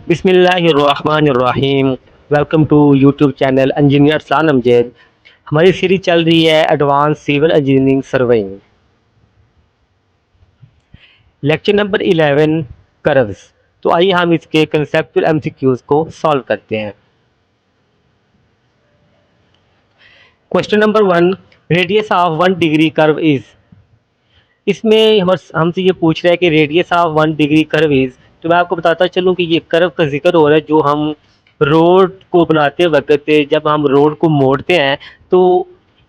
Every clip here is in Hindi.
बिस्मिल्लाहिर्रहमानिर्रहीम। Welcome to YouTube channel engineer Arsalan Amjad. हमारी सीरीज चल रही है advance civil engineering surveying. Lecture number 11 curves. तो आइए हम इसके कंसेप्चुअल एमसीक्यूज को सॉल्व करते हैं। Question number 1, radius of 1 degree curve is. इसमें हमसे ये पूछ रहा है कि radius of 1 degree curve is. तो मैं आपको बताता चलूँ कि ये कर्व का जिक्र हो रहा है जो हम रोड को बनाते वक्त, जब हम रोड को मोड़ते हैं तो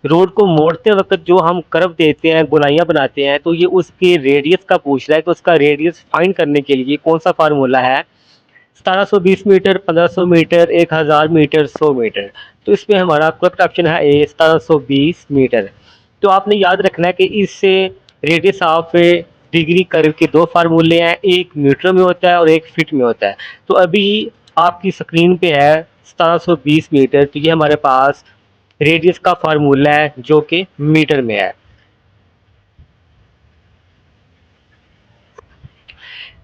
रोड को मोड़ते वक्त जो हम कर्व देते हैं, गोलाइयाँ बनाते हैं, तो ये उसके रेडियस का पूछ रहा है कि उसका रेडियस फाइंड करने के लिए कौन सा फार्मूला है। 1720 मीटर, 1500 मीटर, 1000 मीटर, 100 मीटर। तो इसमें हमारा करेक्ट ऑप्शन है ए, 1720 मीटर। तो आपने याद रखना है कि इससे रेडियस ऑफ डिग्री कर्व के दो फार्मूले हैं, एक मीटर में होता है और एक फीट में होता है। तो अभी आपकी स्क्रीन पे है 1720 मीटर, तो ये हमारे पास रेडियस का फार्मूला है जो कि मीटर में है।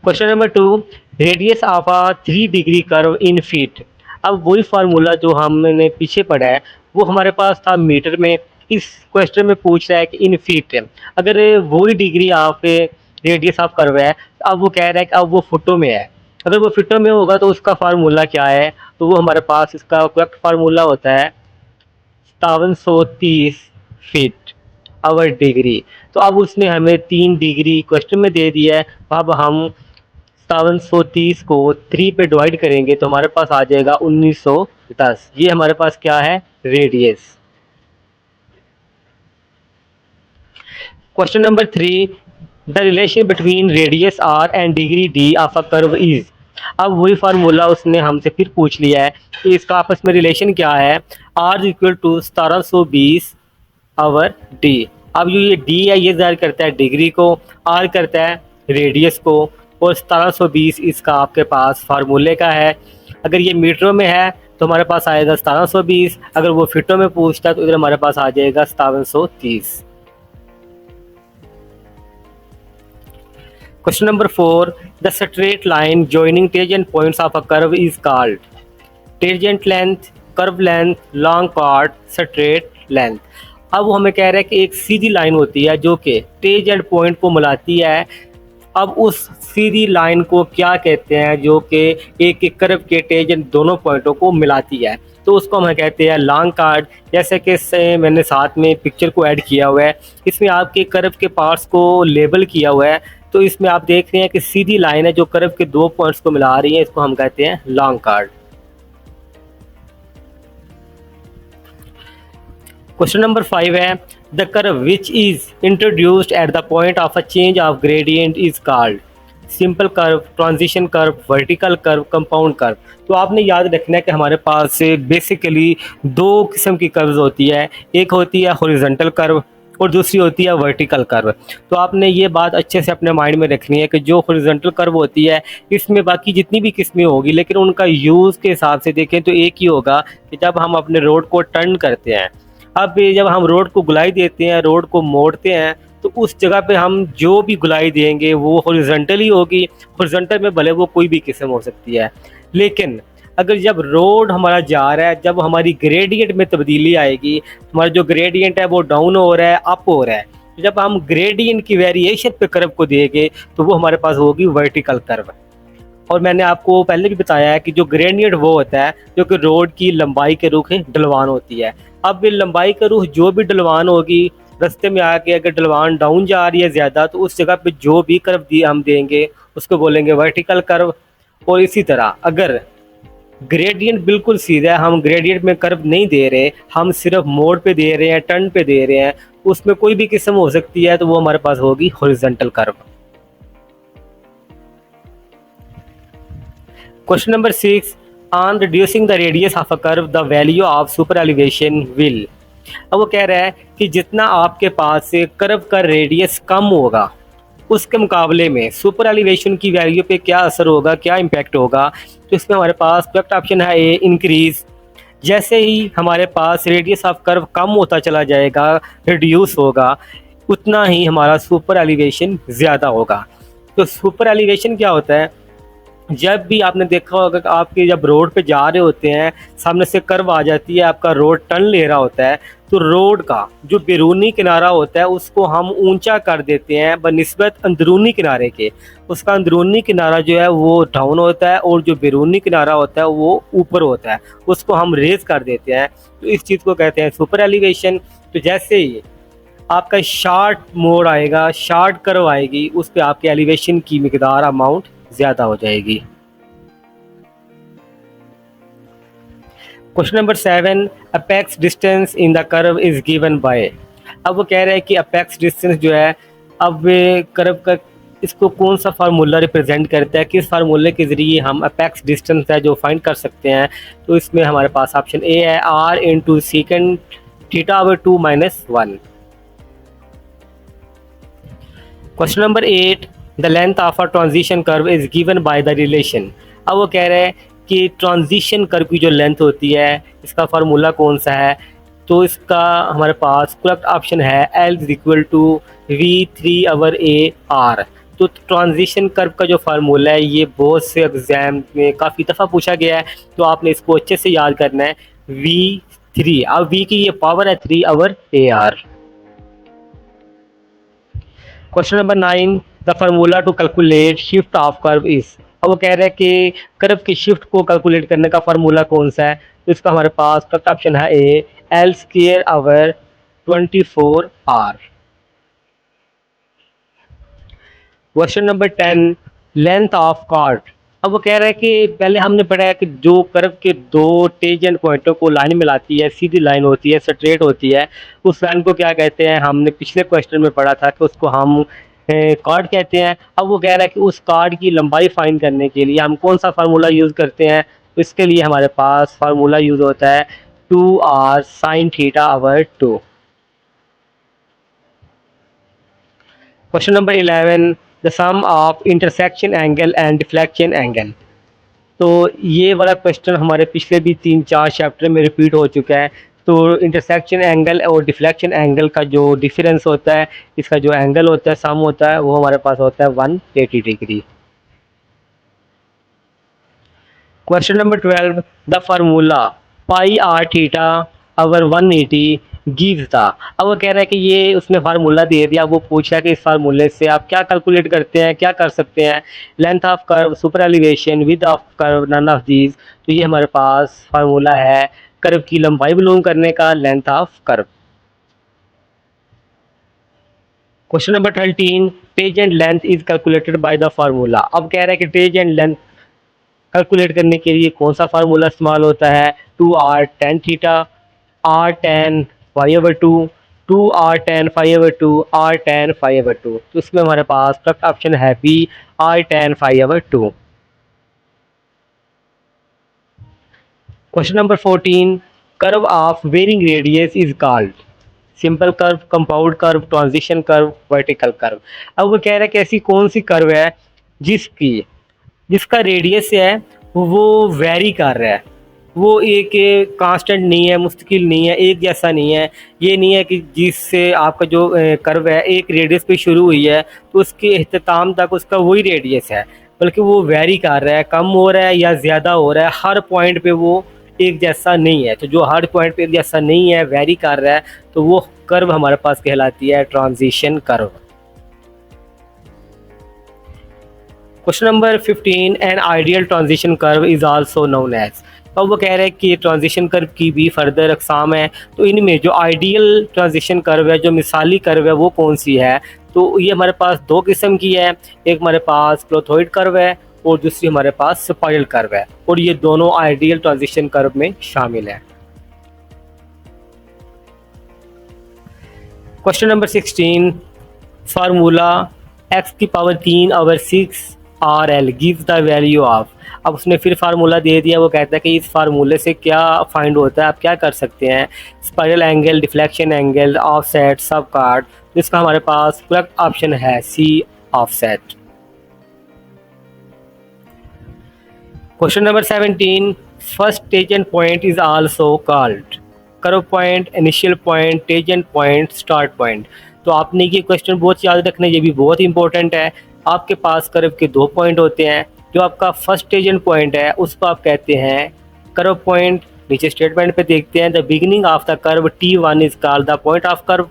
Question number 2, radius of a 3 degree curve in feet. अब वही फार्मूला जो हमने पीछे पढ़ा है वो हमारे पास था मीटर में, इस क्वेश्चन में पूछ रहा है कि इन फीट। अगर वही degree of radius of curve है, अब वो कह रहा है कि अब वो फुटों में है। अगर वो फीटों में होगा तो उसका फार्मूला क्या है, तो वो हमारे पास इसका करेक्ट फार्मूला होता है 5730 फीट आवर डिग्री। तो अब उसने हमें 3 डिग्री क्वेश्चन में दे दिया है। अब हम 730 को 3 पे डिवाइड करेंगे तो हमारे पास आ जाएगा 1910। ये हमारे पास क्या है, radius. Question number 3, the relation between radius R and degree D of a curve is. अब वही फार्मूला उसने हमसे फिर पूछ लिया है कि इसका आपस में रिलेशन क्या है। R equal to 1720 over D. अब जो ये डी है ये ज़ाहिर करता है डिग्री को, आर करता है रेडियस को, और 1720 इसका आपके पास फार्मूले का है। अगर ये मीटरों में है तो हमारे पास आएगा 1720, अगर वो फीटों में पूछता है तो इधर हमारे पास आ जाएगा 5730। Question number 4, the straight line joining tangent points of a curve is called. Tangent length, curve length, long part, straight length. अब वो हमें कह रहा है कि एक सीधी लाइन होती है जो कि टेंजेंट पॉइंट को मिलाती है। अब उस सीधी लाइन को क्या कहते हैं जो कि एक एक कर्व के टेंजेंट दोनों पॉइंटों को मिलाती है, तो उसको हम कहते हैं लॉन्ग कार्ड। जैसे कि मैंने साथ में पिक्चर को ऐड किया हुआ है, इसमें आपके कर्व के पार्ट्स को लेबल किया हुआ है। तो इसमें आप देख रहे हैं कि सीधी लाइन है जो कर्व के दो पॉइंट्स को मिला रही है, इसको हम कहते हैं लॉन्ग कार्ड। क्वेश्चन नंबर 5 है, the curve which is introduced at the point of a change of gradient is called. Simple curve, transition curve, vertical curve, compound curve. तो आपने याद रखना है कि हमारे पास बेसिकली दो किस्म की कर्व्स होती है, एक होती है हॉरिजॉन्टल कर्व और दूसरी होती है वर्टिकल कर्व। तो आपने ये बात अच्छे से अपने माइंड में रखनी है कि जो हॉरिजॉन्टल कर्व होती है इसमें बाकी जितनी भी किस्में होगी, लेकिन उनका यूज़ के हिसाब से देखें तो एक ही होगा कि जब हम अपने रोड को टर्न करते हैं। अब जब हम रोड को गुलाई देते हैं, रोड को मोड़ते हैं, तो उस जगह पे हम जो भी गुलाई देंगे वो हॉरिजॉन्टल ही होगी। हॉरिजॉन्टल में भले वो कोई भी किस्म हो सकती है, लेकिन अगर जब रोड हमारा जा रहा है, जब हमारी ग्रेडियंट में तब्दीली आएगी, हमारा जो ग्रेडियंट है वो डाउन हो रहा है, अप हो रहा है, जब हम ग्रेडियंट की वेरिएशन पे कर्व को देंगे तो वो हमारे पास होगी वर्टिकल कर्व। और मैंने आपको पहले भी बताया है कि जो ग्रेडियंट वो होता है जो कि रोड की लंबाई के रुख ढलवान होती है। अब ये लंबाई के रुख जो भी ढलवान होगी, रास्ते में आके अगर ढलवान डाउन जा रही है ज़्यादा, तो उस जगह पे जो भी कर्व दिए हम देंगे उसको बोलेंगे वर्टिकल कर्व। और इसी तरह अगर ग्रेडियंट बिल्कुल सीधा है, हम ग्रेडियंट में कर्व नहीं दे रहे, हम सिर्फ मोड़ पे दे रहे हैं, टर्न पे दे रहे हैं, उसमें कोई भी किस्म हो सकती है, तो वो हमारे पास होगी horizontal curve. Question number 6, on reducing the radius of a curve the value of super elevation will. अब वो कह रहा है कि जितना आपके पास से कर्व का रेडियस कम होगा उसके मुकाबले में सुपर एलिवेशन की वैल्यू पे क्या असर होगा, क्या इम्पैक्ट होगा। तो इसमें हमारे पास करेक्ट ऑप्शन है ए, इंक्रीज। जैसे ही हमारे पास रेडियस ऑफ कर्व कम होता चला जाएगा, रिड्यूस होगा, उतना ही हमारा सुपर एलिवेशन ज़्यादा होगा। तो सुपर एलिवेशन क्या होता है, जब भी आपने देखा होगा कि आपके जब रोड पे जा रहे होते हैं, सामने से कर्व आ जाती है, आपका रोड टर्न ले रहा होता है, तो रोड का जो बैरूनी किनारा होता है उसको हम ऊंचा कर देते हैं बनिस्बत अंदरूनी किनारे के। उसका अंदरूनी किनारा जो है वो डाउन होता है और जो बैरूनी किनारा होता है वो ऊपर होता है, उसको हम रेज कर देते हैं। तो इस चीज़ को कहते हैं सुपर एलिवेशन। तो जैसे ही आपका शार्ट मोड़ आएगा, शार्ट कर्व आएगी, उस पे आपके एलिवेशन की मिकदार अमाउंट ज़्यादा हो जाएगी। Question number 7, apex distance in the curve is given bye. अब वो कह रहे हैं कि अपेक्स डिस्टेंस जो है, अब कर्व का इसको कौन सा फार्मूला रिप्रेजेंट करता है, किस फार्मूले के ज़रिए हम अपेक्स डिस्टेंस है जो फाइंड कर सकते हैं। तो इसमें हमारे पास ऑप्शन ए है, R into second theta over 2 - 1। Question number 8, the length of a transition curve is given by the relation. अब वो कह रहे हैं कि ट्रांजिशन कर्व की जो लेंथ होती है इसका फार्मूला कौन सा है। तो इसका हमारे पास करेक्ट ऑप्शन है L is equal to V3/A/R। तो ट्रांजिशन कर्व का जो फार्मूला है ये बहुत से एग्जाम में काफ़ी दफ़ा पूछा गया है, तो आपने इसको अच्छे से याद करना है। V3, अब V की ये पावर है 3/AR। Question number 9, the formula to calculate shift of curve is. अब वो कह रहे हैं कि कर्व की शिफ्ट को कैलकुलेट करने का फार्मूला कौन सा है। तो इसका हमारे पास करेक्ट ऑप्शन है ए, L²/24R। Question number 10, length of card. अब वो कह रहे हैं कि पहले हमने पढ़ा है कि जो कर्व के दो टेंजेंट पॉइंटों को लाइन मिलाती है, सीधी लाइन होती है, स्ट्रेट होती है, उस लाइन को क्या कहते हैं। हमने पिछले क्वेश्चन में पढ़ा था कि उसको हम कार्ड कहते हैं। अब वो कह रहा है कि उस कार्ड की लंबाई फाइंड करने के लिए हम कौन सा फार्मूला यूज़ करते हैं। तो इसके लिए हमारे पास फार्मूला यूज़ होता है 2r sin θ/2। Question number 11, the sum of intersection angle and deflection angle. तो ये वाला क्वेश्चन हमारे पिछले भी 3-4 चैप्टर में रिपीट हो चुका है। तो इंटरसेक्शन एंगल और डिफ्लेक्शन एंगल का जो डिफरेंस होता है, इसका जो एंगल होता है, सम होता है, वो हमारे पास होता है 180 degree. Question number 12, the formula πr θ/180 gives the. अब वो कह रहा है कि ये उसने फार्मूला दे दिया, वो पूछा कि इस फार्मूले से आप क्या कैलकुलेट करते हैं, क्या कर सकते हैं। Length of curve, super elevation, width of curve, none of these. तो ये हमारे पास फार्मूला है कर्व की लंबाई मालूम करने का, length of curve. Question number 13, tangent length is calculated by the formula. अब कह रहा है कि टेंजेंट लेंथ कैलकुलेट करने के लिए कौन सा फार्मूला इस्तेमाल होता है। 2r tan θ, r tan φ/2, 2r tan φ/2, r tan φ/2। तो इसमें हमारे पास करेक्ट ऑप्शन है B, r tan φ/2। Question number 14, curve of varying radius is called. Simple curve, compound curve, transition curve, vertical curve. अब वो कह रहा है कि ऐसी कौन सी कर्व है जिसका रेडियस है वो वेरी कर रहा है, वो एक कांस्टेंट नहीं है, मुस्तकिल नहीं है, एक जैसा नहीं है। ये नहीं है कि जिससे आपका जो कर्व है एक रेडियस पे शुरू हुई है तो उसके अख्ताम तक उसका वही रेडियस है, बल्कि वो वेरी कर रहा है, कम हो रहा है या ज़्यादा हो रहा है। हर पॉइंट पे वो एक जैसा नहीं है। तो जो हर पॉइंट पे एक जैसा नहीं है, वेरी कर रहा है, तो वो कर्व हमारे पास कहलाती है transition curve. Question number 15, an ideal transition curve is also known as. तो वो कह रहे हैं कि ट्रांजिशन कर्व की भी फर्दर अकसाम है। तो इनमें जो आइडियल ट्रांजिशन कर्व है, जो मिसाली कर्व है, वो कौन सी है। तो ये हमारे पास दो किस्म की है, एक हमारे पास क्लोथोइड कर्व है और दूसरी हमारे पास स्पाइरल कर्व है, और ये दोनों आइडियल ट्रांजिशन कर्व में शामिल है। Question number 16, formula x⁻³ gives the value of. अब उसने फिर फार्मूला दे दिया, वो कहता है कि इस फार्मूले से क्या फाइंड होता है, आप क्या कर सकते हैं। Spiral angle, deflection angle, offset, sub chord. तो इसका हमारे पास करेक्ट ऑप्शन है C, offset. Question number 17, first tangent point is also called curve point, initial point, tangent point, start point. तो आपने ये क्वेश्चन बहुत याद रखना है, ये भी बहुत इंपॉर्टेंट है। आपके पास कर्व के दो पॉइंट होते हैं, जो आपका फर्स्ट टेंजेंट पॉइंट है उसको आप कहते हैं कर्व पॉइंट। नीचे स्टेटमेंट पे देखते हैं, the beginning of the curve T1 is called the point of curve.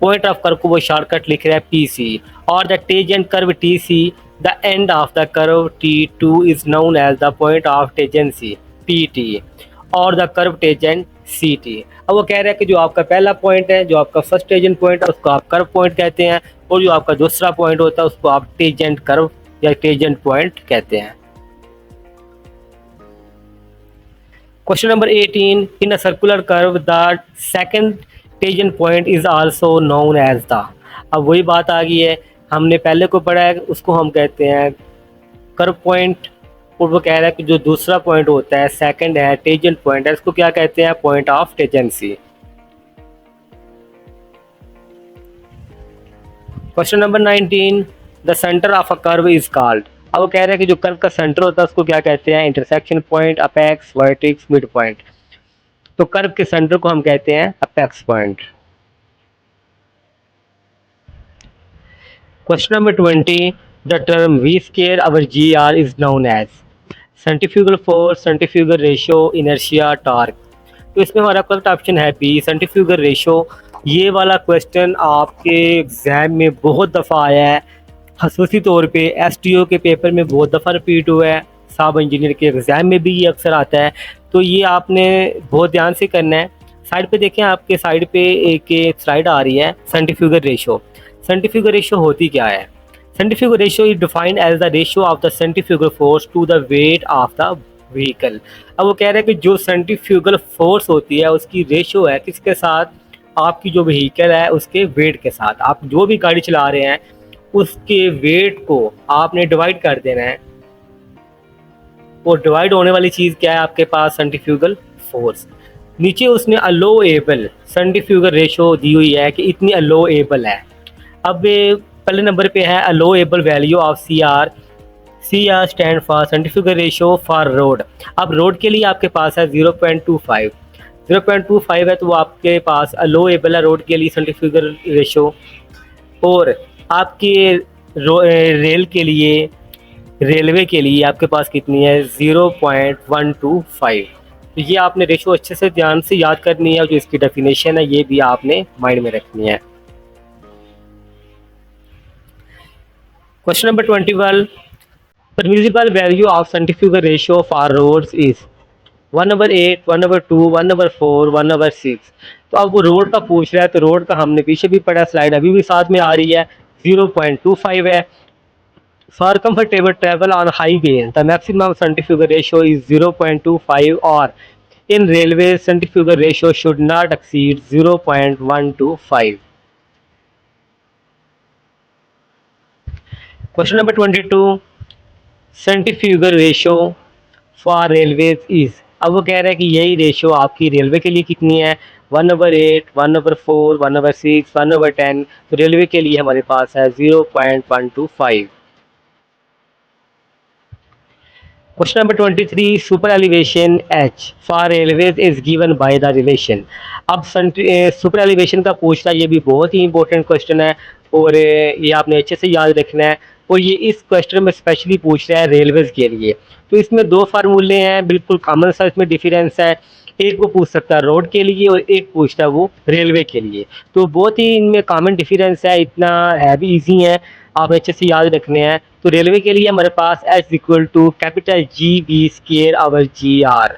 Point of curve को वो शॉर्टकट लिख रहा है PC, और the tangent curve TC, the end of the curve T2 is known as the point of tangency PT, और द कर्व टेंजेंट CT। अब वो कह रहा है कि जो आपका पहला पॉइंट है, जो आपका फर्स्ट टेंजेंट पॉइंट है, उसको आप कर्व पॉइंट कहते हैं, और जो आपका दूसरा पॉइंट होता है उसको आप टेंजेंट कर्व या टेंजेंट पॉइंट कहते हैं। Question number 18, in a circular curve the second tangent point is also known as the. अब वही बात आ गई है, हमने पहले को पढ़ा है, उसको हम कहते हैं कर्व पॉइंट, और वो कह रहा है कि जो दूसरा पॉइंट होता है सेकंड है टेंजेंट पॉइंट है, इसको क्या कहते हैं, point of tangency. Question number 19, the centre of a curve is called. अब वो कह रहे हैं कि जो कर्व का सेंटर होता है उसको क्या कहते हैं, intersection point, apex, vertex, mid point. तो कर्व के सेंटर को हम कहते हैं apex point. Question number 20, the term V square over GR is known as centrifugal force, centrifugal ratio, inertia, torque. तो इसमें हमारा करेक्ट ऑप्शन है बी, सेंट्रीफ्यूगल रेशियो। ये वाला क्वेश्चन आपके एग्जाम में बहुत दफ़ा आया है, खसूसी तौर पे STO के पेपर में बहुत दफ़ा रिपीट हुआ है, सब इंजीनियर के एग्ज़ाम में भी ये अक्सर आता है। तो ये आपने बहुत ध्यान से करना है। साइड पे देखें, आपके साइड पे एक स्लाइड आ रही है, सेंट्रीफ्यूगल रेशियो। सेंट्रीफ्यूगल रेशियो होती क्या है? Centrifugal ratio is defined as the ratio of the centrifugal force to the weight of the vehicle. अब वो कह रहे हैं कि जो सेंट्रीफ्यूगल फोर्स होती है उसकी रेशियो है किसके साथ, आपकी जो व्हीकल है उसके वेट के साथ। आप जो भी गाड़ी चला रहे हैं उसके वेट को आपने डिवाइड कर देना है, और डिवाइड होने वाली चीज़ क्या है आपके पास, सेंट्रीफ्यूगल फोर्स। नीचे उसने अलोएबल सेंट्रीफ्यूगल रेशियो दी हुई है कि इतनी अलोएबल है। अब पहले नंबर पे है allowable value of CR। CR stand for centrifugal ratio for road. अब रोड के लिए आपके पास है 0.25। 0.25 है तो वो आपके पास अलोएबल है रोड के लिए सेंट्रीफ्यूगल रेशियो। और आपके रेल के लिए, रेलवे के लिए आपके पास कितनी है, 0.125। तो ये आपने रेशियो अच्छे से ध्यान से याद करनी है, जो इसकी डेफिनेशन है ये भी आपने माइंड में रखनी है। Question number 21, permissible value of centrifugal ratio for roads is 1/8, 1/2, 1/4, 1/6। तो अब वो रोड का पूछ रहा है, तो रोड का हमने पीछे भी पढ़ा, स्लाइड अभी भी साथ में आ रही है, 0.25 है। For comfortable travel on highway the maximum centrifugal ratio is 0.25, और in railway centrifugal ratio should not exceed 0.125। Question number 22, centrifugal ratio for railways is. अब वो कह रहा है कि यही रेशियो आपकी रेलवे के लिए कितनी है, 1/8, 1/4, 1/6, 1/10। तो रेलवे के लिए हमारे पास है 0.125। Question number 23, super elevation H for railways is given by the relation. अब सुपर एलिवेशन का पूछना, ये भी बहुत ही इंपॉर्टेंट क्वेश्चन है, और ये आपने अच्छे से याद रखना है। और ये इस क्वेश्चन में स्पेशली पूछ रहा है रेलवेज के लिए। तो इसमें दो फार्मूले हैं, बिल्कुल कॉमन सा इसमें डिफरेंस है। एक वो पूछ सकता है रोड के लिए, और एक पूछता है वो रेलवे के लिए। तो बहुत ही इनमें कॉमन डिफरेंस है, इतना है भी ईजी है, आप अच्छे से याद रखने हैं। तो रेलवे के लिए हमारे पास H equal to capital GB square over GR।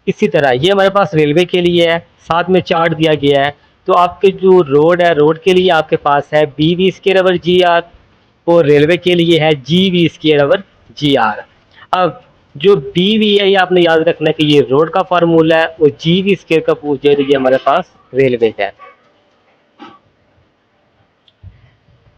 इसी तरह ये हमारे पास रेलवे के लिए है, साथ में चार्ट दिया गया है। तो आपके जो रोड है, रोड के लिए आपके पास है BV स्केयर आवर GR, और रेलवे के लिए है GB स्केयर आवर GR। अब जो BV है ये आपने याद रखना है कि ये रोड का फार्मूला है, और GB स्केयर का पूछे तो ये हमारे पास रेलवे का है।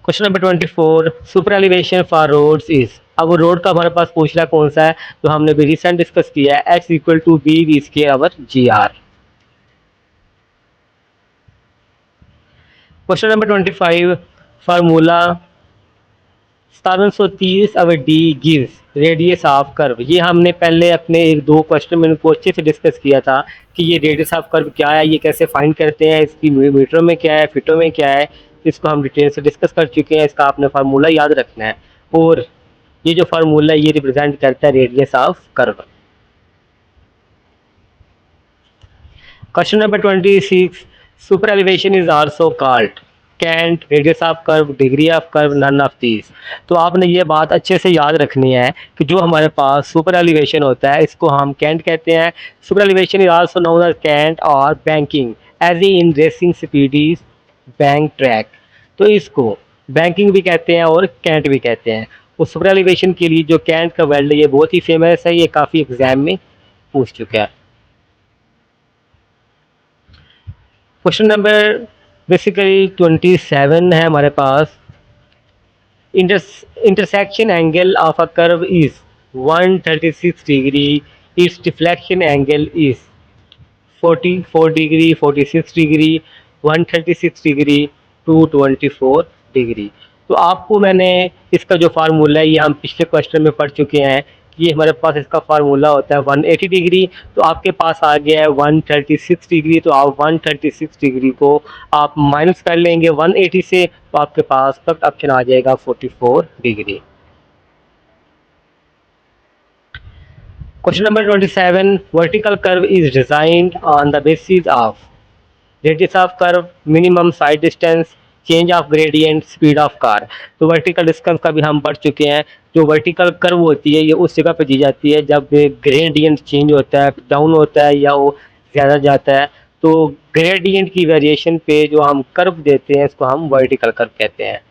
Question number 24, super elevation for roads is. अब वो रोड का हमारे पास पूछ रहा है कौन सा है, तो हमने भी रिसेंट डिस्कस किया है, X equal to BV square over GR। Question number 25, formula 730 over D gives radius of curve. ये हमने पहले अपने एक दो क्वेश्चन में इनको अच्छे से डिस्कस किया था कि ये रेडियस ऑफ कर्व क्या है, ये कैसे फाइंड करते हैं, इसकी मीटरों में क्या है, फिटों में क्या है, इसको हम डिटेल से डिस्कस कर चुके हैं। इसका आपने फार्मूला याद रखना है। और ये जो फार्मूला ये रिप्रेजेंट करता है radius of curve. Question number 26. Super elevation is also called cant, radius of curve, degree of curve, none of these। तो आपने ये बात अच्छे से याद रखनी है कि जो हमारे पास सुपर एलिवेशन होता है इसको हम कैंट कहते हैं। Super elevation is also known as cant और banking as in racing speeds bank track. तो इसको बैंकिंग भी कहते हैं और कैंट भी कहते हैं। उस सुपर एलिवेशन के लिए जो कैंट का वर्ड है ये बहुत ही फेमस है, ये काफ़ी एग्जाम में पूछ चुका है। क्वेश्चन नंबर बेसिकली 27 है हमारे पास। Intersection angle of a curve is 136 degree, it's deflection angle is 44 degree, 46 degree, 136 degree, 224 degree. तो आपको मैंने इसका जो फार्मूला है ये हम पिछले क्वेश्चन में पढ़ चुके हैं। ये हमारे पास इसका फार्मूला होता है 180 डिग्री, तो आपके पास आ गया है 136 डिग्री। तो आप 136 डिग्री को आप माइनस कर लेंगे 180 से, तो आपके पास करेक्ट ऑप्शन आ जाएगा 44 degree. Question number 27. Vertical curve is designed on the basis of radius of curve, minimum side distance, change of gradient, speed of car। तो वर्टिकल डिस्टेंस का भी हम पढ़ चुके हैं। जो वर्टिकल कर्व होती है ये उस जगह पे दी जाती है जब ग्रेडियंट चेंज होता है, डाउन होता है या वो ज़्यादा जाता है। तो ग्रेडियंट की वेरिएशन पे जो हम कर्व देते हैं इसको हम वर्टिकल कर्व कहते हैं।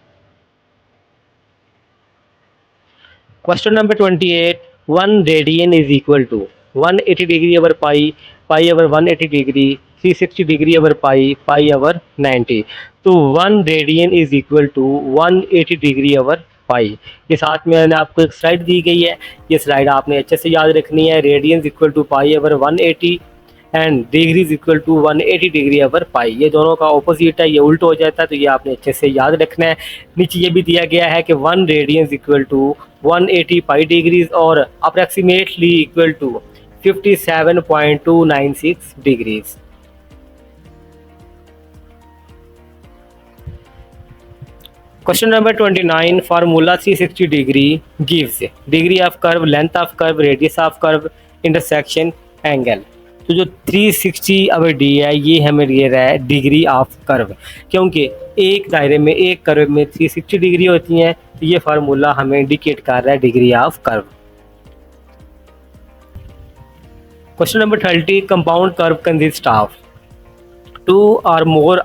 Question number 28. 1 radian is equal to 180 degree over pi, pi over 180 degree, 360 degree over pi, pi over 90। तो 1 radian is equal to 180 degree over pi. ये साथ में मैंने आपको एक स्लाइड दी गई है, ये स्लाइड आपने अच्छे से याद रखनी है। Radian equal to pi over 180 and degree equal to 180 degree over pi. ये दोनों का ऑपोजिट है, ये उल्ट हो जाता है, तो ये आपने अच्छे से याद रखना है। नीचे ये भी दिया गया है कि 1 radian equal to 180 pi degrees और approximately equal to 57.296 degrees. Question number 29। Formula 360 degree gives degree of curve, length of curve, radius of curve, intersection angle. तो जो 360 अवर डी है ये हमें दे रहा है डिग्री ऑफ कर्व, क्योंकि एक दायरे में एक कर्व में 360 डिग्री होती हैं, तो ये फार्मूला हमें इंडिकेट कर रहा है degree of curve. Question number 30। Compound curve consist of 2 or more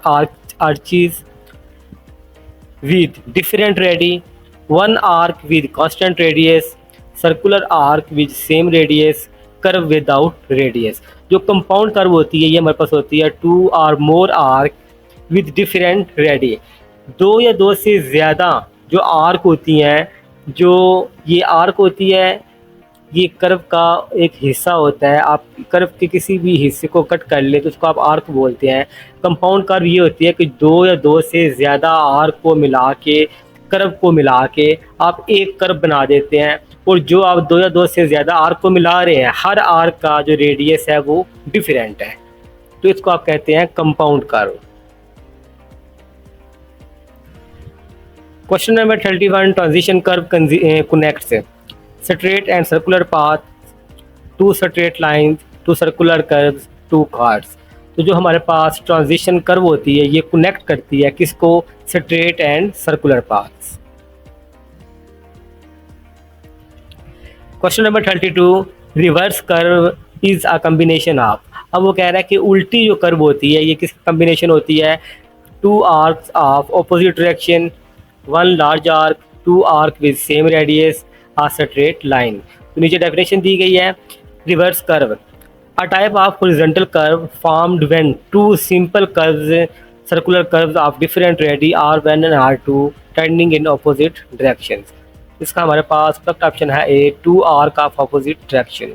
arches with different radii, one arc with constant radius, circular arc with same radius, curve without radius। जो कंपाउंड कर्व होती है ये हमारे पास होती है 2 or more arc with different radii। दो या दो से ज़्यादा जो आर्क होती हैं, जो ये आर्क होती है ये कर्व का एक हिस्सा होता है। आप कर्व के किसी भी हिस्से को कट कर ले तो उसको आप आर्क बोलते हैं। कंपाउंड कर्व ये होती है कि दो या दो से ज़्यादा आर्क को मिला के, कर्व को मिला के आप एक कर्व बना देते हैं, और जो आप दो या दो से ज़्यादा आर्क को मिला रहे हैं हर आर्क का जो रेडियस है वो डिफरेंट है, तो इसको आप कहते हैं compound curve. Question number 31। Transition curve connects straight and circular path, 2 straight lines, 2 circular curves, 2 chords। तो जो हमारे पास ट्रांजिशन कर्व होती है ये कनेक्ट करती है किसको? Straight and circular paths. Question number 32। Reverse curve is a combination of. अब वो कह रहा है कि उल्टी जो कर्व होती है ये किसकी कॉम्बिनेशन होती है? 2 arcs of opposite direction, 1 large arc, 2 arc with same radius, a straight line. तो नीचे डेफिनेशन दी गई है। Reverse curve a type of horizontal curve formed when 2 simple curves, circular curves of different radii when and are 2 turning in opposite directions. इसका हमारे पास करेक्ट ऑप्शन है A, 2 arc of opposite direction.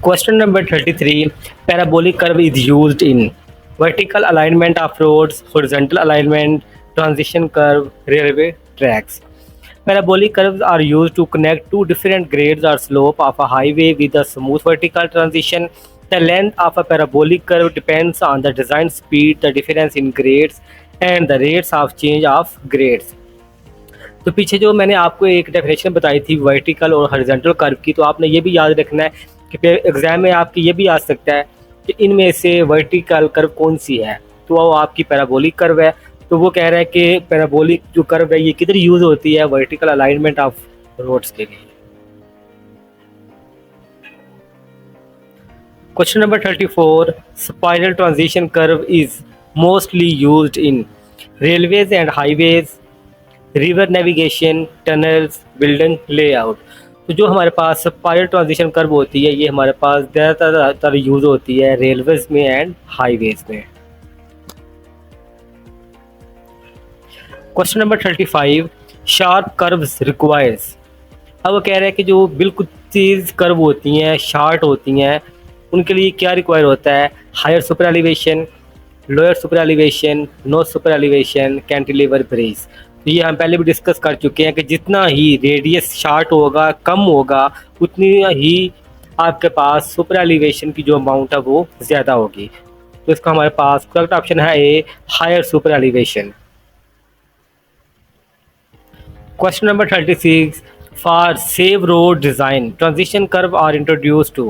Question number 33। Parabolic curve is used in vertical alignment of roads, horizontal alignment, transition curve, railway tracks। Parabolic curves are used to connect two different grades or slope of a highway with a smooth vertical transition। The length of a parabolic curve depends on the design speed, the difference in grades, and the rates of change of grades। तो पीछे जो मैंने आपको एक डेफिनेशन बताई थी वर्टिकल और हॉरिजॉन्टल कर्व की, तो आपने ये भी याद रखना है कि एग्जाम में आपके ये भी आ सकता है कि इनमें से वर्टिकल कर्व कौन सी है। तो वो आपकी पैराबोलिक कर्व है। तो वो कह रहा है कि पैराबोलिक जो कर्व है ये किधर यूज़ होती है, वर्टिकल अलाइनमेंट ऑफ रोड्स के लिए। Question number 34, spiral transition curve is mostly used in railways and highways, river navigation, tunnels, building layout. तो जो हमारे पास स्पाइरल ट्रांजिशन कर्व होती है ये हमारे पास ज़्यादातर यूज़ होती है रेलवेज में एंड हाईवेज में। Question number 35, sharp curves requires. अब वो कह रहे हैं कि जो बिल्कुल तेज़ कर्व होती हैं, शार्ट होती हैं, उनके लिए क्या रिक्वायर होता है, higher super elevation, lower super elevation, no super elevation, cantilever bridge. तो ये हम पहले भी डिस्कस कर चुके हैं कि जितना ही रेडियस शार्ट होगा, कम होगा, उतनी ही आपके पास सुपर एलिवेशन की जो अमाउंट है वो ज़्यादा होगी। तो इसका हमारे पास करेक्ट ऑप्शन है A, higher super elevation. Question number 36, for safe road design, transition curve are introduced to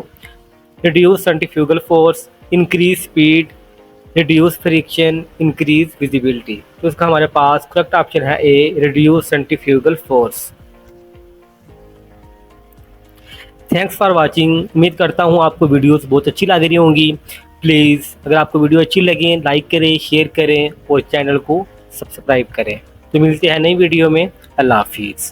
reduce centrifugal force, increase speed, reduce friction, increase visibility। तो इसका हमारे पास करेक्ट ऑप्शन है ए, reduce centrifugal force। Thanks for watching. उम्मीद करता हूँ आपको वीडियोस बहुत अच्छी लग रही होंगी। प्लीज़ अगर आपको वीडियो अच्छी लगे लाइक करें, शेयर करें और चैनल को सब्सक्राइब करें। तो मिलते हैं नई वीडियो में। अल्लाह हाफिज़।